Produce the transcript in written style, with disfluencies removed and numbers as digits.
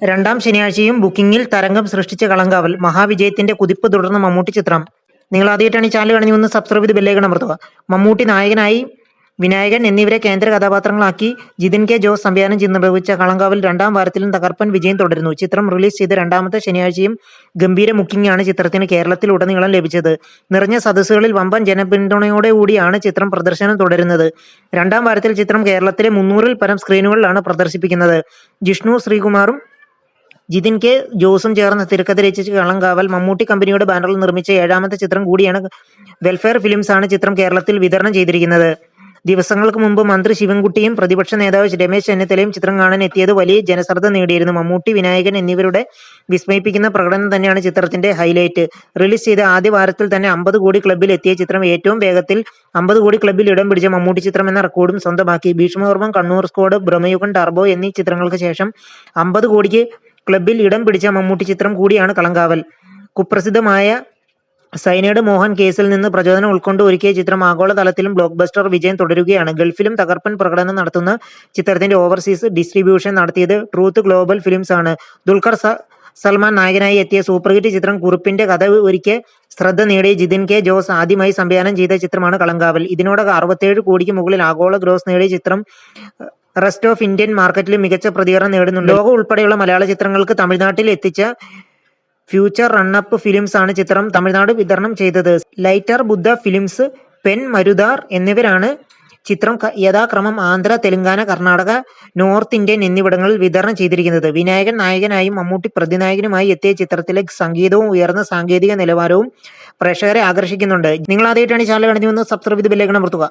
രണ്ടാം ശനിയാഴ്ചയും ബുക്കിംഗിൽ തരംഗം സൃഷ്ടിച്ച കളങ്കാവൽ. മഹാവിജയത്തിന്റെ കുതിപ്പ് തുടർന്ന് മമ്മൂട്ടി ചിത്രം. നിങ്ങൾ ആദ്യമായിട്ടാണ് ഈ ചാനൽ കാണുന്നത്, ഒന്ന് സബ്സ്ക്രൈബ് ചെയ്ത് ബെല്ലൈക്കൺ അമർത്തുക. മമ്മൂട്ടി നായകനായി വിനായകൻ എന്നിവരെ കേന്ദ്ര കഥാപാത്രങ്ങളാക്കി ജിതിൻ കെ ജോസ് സംവിധാനം ചെയ്ത് നിർവഹിച്ച കളങ്കാവൽ രണ്ടാം വാരത്തിലും തകർപ്പൻ വിജയം തുടരുന്നു. ചിത്രം റിലീസ് ചെയ്ത രണ്ടാമത്തെ ശനിയാഴ്ചയും ഗംഭീര ബുക്കിംഗാണ് ചിത്രത്തിന് കേരളത്തിലുടനീളം ലഭിച്ചത്. നിറഞ്ഞ സദസ്സുകളിൽ വമ്പൻ ജനപിന്തുണയോടുകൂടിയാണ് ചിത്രം പ്രദർശനം തുടരുന്നത്. രണ്ടാം വാരത്തിൽ ചിത്രം കേരളത്തിലെ 300-ൽ പരം സ്ക്രീനുകളിലാണ് പ്രദർശിപ്പിക്കുന്നത്. ജിഷ്ണു ശ്രീകുമാറും ജിതിൻ കെ ജോസും ചേർന്ന് തിരക്കഥ രചിച്ച കളങ്കാവൽ മമ്മൂട്ടി കമ്പനിയുടെ ബാനറിൽ നിർമ്മിച്ച 7ാമത്തെ ചിത്രം കൂടിയാണ്. വെൽഫെയർ ഫിലിംസ് ആണ് ചിത്രം കേരളത്തിൽ വിതരണം ചെയ്തിരിക്കുന്നത്. ദിവസങ്ങൾക്ക് മുമ്പ് മന്ത്രി ശിവൻകുട്ടിയും പ്രതിപക്ഷ നേതാവ് രമേശ് ചെന്നിത്തലയും ചിത്രം കാണാൻ എത്തിയത് വലിയ ജനശ്രദ്ധ നേടിയിരുന്നു. മമ്മൂട്ടി, വിനായകൻ എന്നിവരുടെ വിസ്മയിപ്പിക്കുന്ന പ്രകടനം തന്നെയാണ് ചിത്രത്തിന്റെ ഹൈലൈറ്റ്. റിലീസ് ചെയ്ത ആദ്യ വാരത്തിൽ തന്നെ 50 കോടി ക്ലബ്ബിൽ എത്തിയ ചിത്രം ഏറ്റവും വേഗത്തിൽ 50 കോടി ക്ലബ്ബിൽ ഇടം പിടിച്ച മമ്മൂട്ടി ചിത്രം എന്ന റെക്കോർഡും സ്വന്തമാക്കി. ഭീഷ്മപർവം, കണ്ണൂർ സ്ക്വാഡ്, ബ്രഹ്മയുഗം, ടർബോ എന്നീ ചിത്രങ്ങൾക്ക് ശേഷം 50 കോടിക്ക് ക്ലബ്ബിൽ ഇടം പിടിച്ച മമ്മൂട്ടി ചിത്രം കൂടിയാണ് കളങ്കാവൽ. കുപ്രസിദ്ധമായ സൈനൈഡ് മോഹൻ കേസിൽ നിന്ന് പ്രചോദനം ഉൾക്കൊണ്ട് ഒരുക്കിയ ചിത്രം ആഗോളതലത്തിലും ബ്ലോക്ക് ബസ്റ്റർ വിജയം തുടരുകയാണ്. ഗൾഫിലും തകർപ്പൻ പ്രകടനം നടത്തുന്ന ചിത്രത്തിന്റെ ഓവർസീസ് ഡിസ്ട്രിബ്യൂഷൻ നടത്തിയത് ട്രൂത്ത് ഗ്ലോബൽ ഫിലിംസ് ആണ്. ദുൽഖർ സൽമാൻ നായകനായി എത്തിയ സൂപ്പർ ഹിറ്റ് ചിത്രം കുറിപ്പിന്റെ കഥ ഒരുക്കിയ ശ്രദ്ധ നേടിയ ജിതിൻ കെ ജോസ് ആദ്യമായി സംവിധാനം ചെയ്ത ചിത്രമാണ് കളങ്കാവൽ. ഇതിനോടകം 67 കോടിക്ക് മുകളിൽ ആഗോള ഗ്രോസ് നേടിയ ചിത്രം റെസ്റ്റ് ഓഫ് ഇന്ത്യൻ മാർക്കറ്റിൽ മികച്ച പ്രതികരണം നേടുന്നുണ്ട്. ലോകം ഉൾപ്പെടെയുള്ള മലയാള ചിത്രങ്ങൾക്ക് തമിഴ്നാട്ടിൽ എത്തിച്ച ഫ്യൂച്ചർ റണ്ണപ്പ് ഫിലിംസ് ആണ് ചിത്രം തമിഴ്നാട് വിതരണം ചെയ്തത്. ലൈറ്റർ ബുദ്ധ ഫിലിംസ്, പെൻ മരുദാർ എന്നിവരാണ് ചിത്രം യഥാക്രമം ആന്ധ്ര, തെലങ്കാന, കർണാടക, നോർത്ത് ഇന്ത്യൻ എന്നിവിടങ്ങളിൽ വിതരണം ചെയ്തിരിക്കുന്നത്. വിനായകൻ നായകനായും മമ്മൂട്ടി പ്രതിനായകനുമായി എത്തിയ ചിത്രത്തിലെ സംഗീതവും ഉയർന്ന സാങ്കേതിക നിലവാരവും പ്രേക്ഷകരെ ആകർഷിക്കുന്നുണ്ട്. നിങ്ങൾ ആദ്യമായിട്ടാണ് ഈ ചാനൽ കാണുന്നത്, സബ്സ്ക്രൈബ് ചെയ്ത് ബെല്ലൈക്കൺ അമർത്തുക.